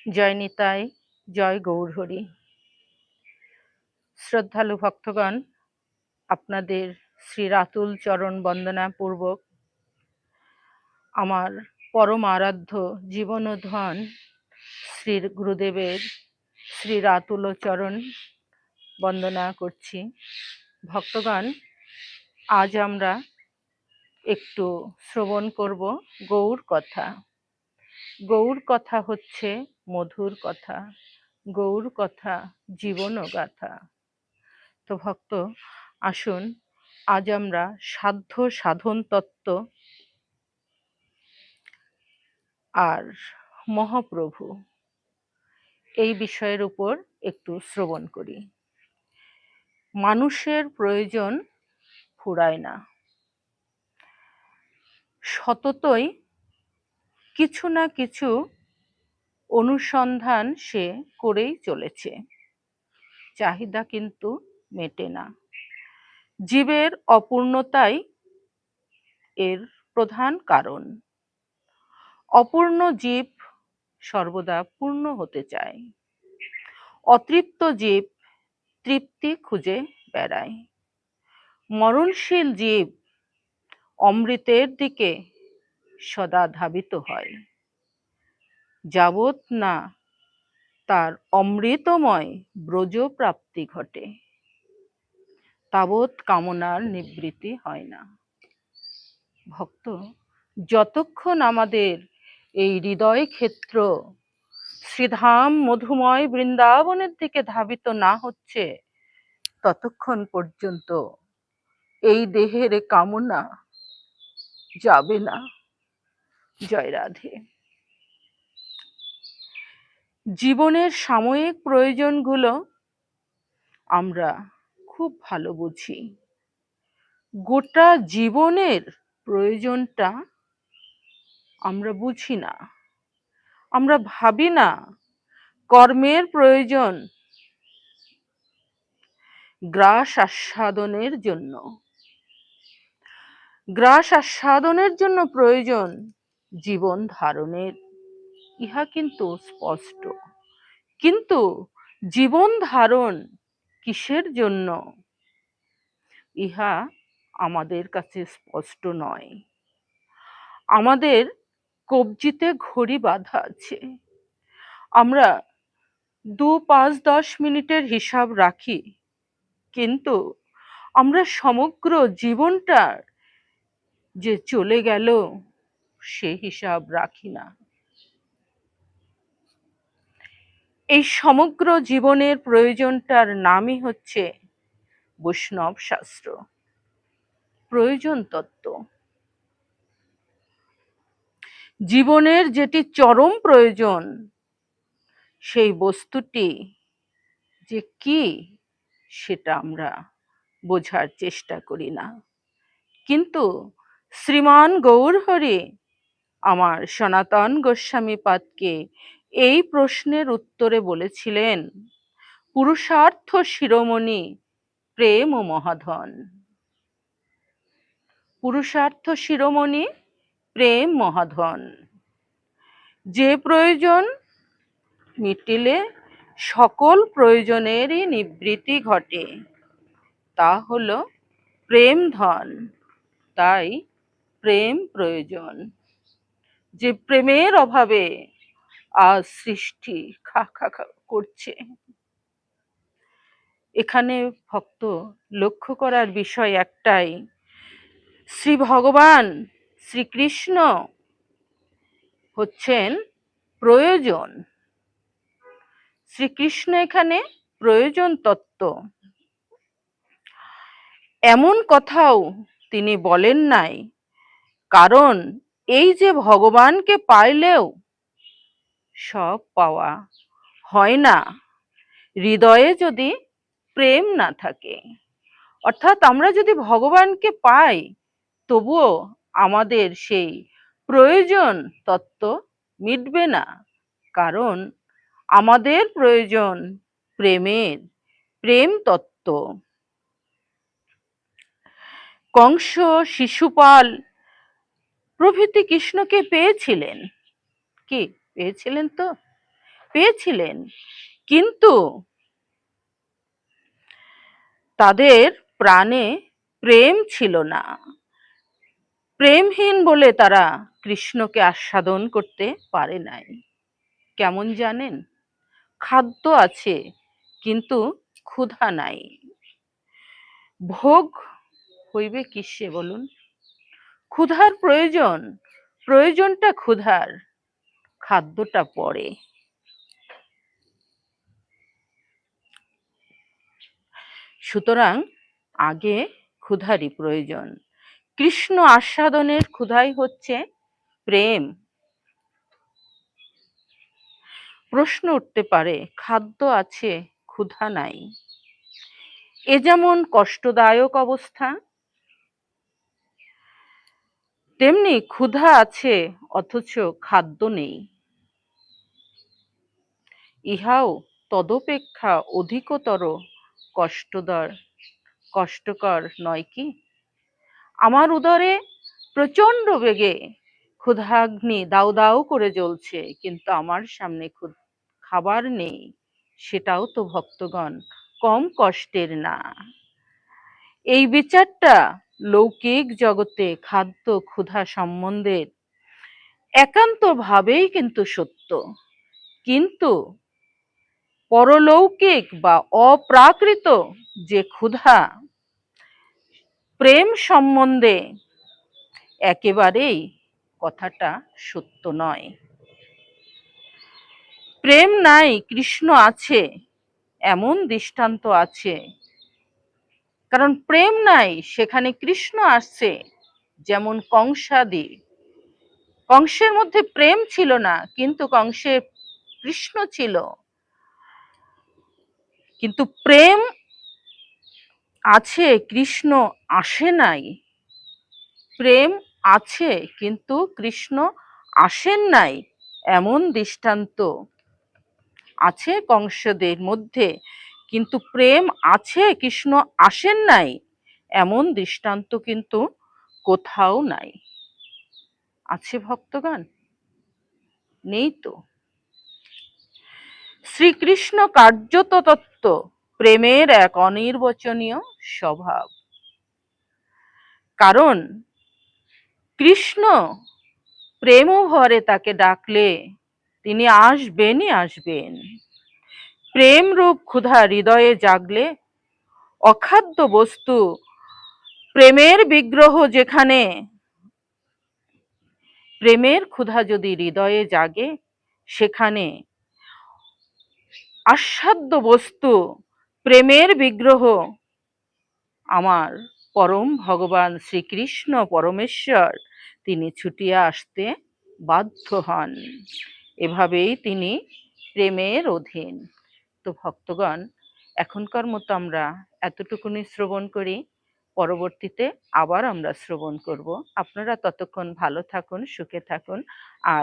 জয় নিতাই, জয় গৌরহরি। শ্রদ্ধালু ভক্তগণ, আপনাদের শ্রী রাতুল চরণ বন্দনা পূর্বক আমার পরম আরাধ্য জীবনোধন শ্রী গুরুদেবের শ্রী রাতুল চরণ বন্দনা করছি। ভক্তগণ, আজ আমরা একটু শ্রবণ করব গৌর কথা। গৌর কথা হচ্ছে মধুর কথা, গৌর কথা জীবন গাথা। তো ভক্ত, আসুন আজ আমরা সাধ্য সাধন তত্ত্ব আর মহাপ্রভু এই বিষয়ের উপর একটু শ্রবণ করি। মানুষের প্রয়োজন ফুরায় না, সততই কিছু না কিছু অনুসন্ধান সে করেই চলেছে, চাহিদা কিন্তু মেটে না। জীবের অপূর্ণতাই এর প্রধান কারণ। অপূর্ণ জীব সর্বদা পূর্ণ হতে চায়, অতৃপ্ত জীব তৃপ্তি খুঁজে বেড়ায়। মরণশীল জীব অমৃতের দিকে সদা ধাবিত হয়, যাবৎ না তার অমৃতময় ব্রজ প্রাপ্তি ঘটে, তাবৎ কামনার নিবৃত্তি হয় না। ভক্ত, যতক্ষণ আমাদের এই হৃদয় ক্ষেত্র শ্রীধাম মধুময় বৃন্দাবনের দিকে ধাবিত না হচ্ছে, ততক্ষণ পর্যন্ত এই দেহের কামনা যাবে না। জয় রাধে। জীবনের সাময়িক প্রয়োজনগুলো আমরা খুব ভালো বুঝি, গোটা জীবনের প্রয়োজনটা আমরা বুঝি না। আমরা ভাবি না কর্মের প্রয়োজন গ্রাস আস্বাদনের জন্য, গ্রাস আস্বাদনের জন্য প্রয়োজন জীবন ধারণের, ইহা কিন্তু স্পষ্ট। কিন্তু জীবন ধারণ কিসের জন্য, ইহা আমাদের কাছে স্পষ্ট নয়। আমাদের কবজিতে ঘড়ি বাঁধা আছে, আমরা 2, 5, 10 মিনিটের হিসাব রাখি, কিন্তু আমরা সমগ্র জীবনটার যে চলে গেল সে হিসাব রাখি না। এই সমগ্র জীবনের প্রয়োজনটার নামই হচ্ছে বৈষ্ণব শাস্ত্র, প্রয়োজন তত্ত্ব। জীবনের যেটি চরম প্রয়োজন, সেই বস্তুটি যে কি সেটা আমরা বোঝার চেষ্টা করি না। কিন্তু শ্রীমান গৌরহরি আমার সনাতন গোস্বামী পাদকে এই প্রশ্নের উত্তরে বলেছিলেন, পুরুষার্থ শিরোমণি প্রেম ও মহাধন। পুরুষার্থ শিরোমণি প্রেম মহাধন। যে প্রয়োজন মিটিলে সকল প্রয়োজনেরই নিবৃত্তি ঘটে, তা হলো প্রেম ধন। তাই প্রেম প্রয়োজন। যে প্রেমের অভাবে আজ সৃষ্টি খা খা খা করছে, এখানে ভক্ত লক্ষ্য করার বিষয় একটাই, শ্রী ভগবান শ্রীকৃষ্ণ হচ্ছেন প্রয়োজন। শ্রীকৃষ্ণ এখানে প্রয়োজন তত্ত্ব। এমন কথাও তিনি বলেন নাই, কারণ এই যে ভগবানকে পাইলেও সব পাওয়া হয় না হৃদয়ে যদি প্রেম না থাকে। অর্থাৎ আমরা যদি ভগবানকে পাই, তবুও আমাদের সেই প্রয়োজন তত্ত্ব মিটবে না, কারণ আমাদের প্রয়োজন প্রেমের, প্রেম তত্ত্ব। কংস, শিশুপাল প্রভৃতি কৃষ্ণকে পেয়েছিলেন, কি পেয়েছিলেন? তো পেয়েছিলেন, কিন্তু তাদের প্রাণে প্রেম ছিল না। প্রেমহীন বলে তারা কৃষ্ণকে আস্বাদন করতে পারে নাই। কেমন জানেন? খাদ্য আছে কিন্তু ক্ষুধা নাই। ভোগ হইবে কিসে বলুন? ক্ষুধার প্রয়োজন, প্রয়োজনটা ক্ষুধার, খাদ্যটা পরে। সুতরাং আগে ক্ষুধারই প্রয়োজন। কৃষ্ণ আস্বাদনের ক্ষুধাই হচ্ছে প্রেম। প্রশ্ন উঠতে পারে, খাদ্য আছে ক্ষুধা নাই, এ যেমন কষ্টদায়ক অবস্থা, তেমনি ক্ষুধা আছে অথচ খাদ্য নেই, ইহাও তদপেক্ষা অধিকতর কষ্টকর নয় কি? আমার উদরে প্রচন্ড বেগে ক্ষুধাগ্নি দাউ দাউ করে জ্বলছে, কিন্তু আমার সামনে খাবার নেই, সেটাও তো ভক্তগণ কম কষ্টের না। এই বিচারটা লৌকিক জগতে খাদ্য ক্ষুধা সম্বন্ধে একান্ত ভাবেই কিন্তু সত্য, কিন্তু পরলৌকিক বা অপ্রাকৃত যে ক্ষুধা, প্রেম সম্বন্ধে একেবারেই কথাটা সত্য নয়। প্রেম নাই কৃষ্ণ আছে এমন দৃষ্টান্ত আছে, কারণ প্রেম নাই সেখানে কৃষ্ণ আসছে। যেমন কংসাদি, কংসের মধ্যে প্রেম ছিল না, কিন্তু কংসে কৃষ্ণ ছিল। কিন্তু প্রেম আছে, কৃষ্ণ আসে নাই। প্রেম আছে কিন্তু কৃষ্ণ আসেন নাই এমন দৃষ্টান্ত আছে কংসদের মধ্যে, কিন্তু প্রেম আছে কৃষ্ণ আসেন নাই এমন দৃষ্টান্ত কিন্তু কোথাও নাই। আছে ভক্তগণ? নেই তো। শ্রীকৃষ্ণ কার্যত তত্ত্ব, প্রেমের এক অনির্বচনীয় স্বভাব। কারণ কৃষ্ণ প্রেম ভরে তাকে ডাকলে তিনি আসবেনই আসবেন। প্রেম রূপ ক্ষুধা হৃদয়ে জাগলে অখাদ্য বস্তু, প্রেমের বিগ্রহ যেখানে, প্রেমের ক্ষুধা যদি হৃদয়ে জাগে সেখানে আস্বাদ্য বস্তু, প্রেমের বিগ্রহ আমার পরম ভগবান শ্রীকৃষ্ণ পরমেশ্বর, তিনি ছুটিয়া আসতে বাধ্য হন। এভাবেই তিনি প্রেমের অধীন। তো ভক্তগণ, এখনকার মতো আমরা এতটুকুনি শ্রবণ করি, পরবর্তীতে আবার আমরা শ্রবণ করব। আপনারা ততক্ষণ ভালো থাকুন, সুখে থাকুন। আর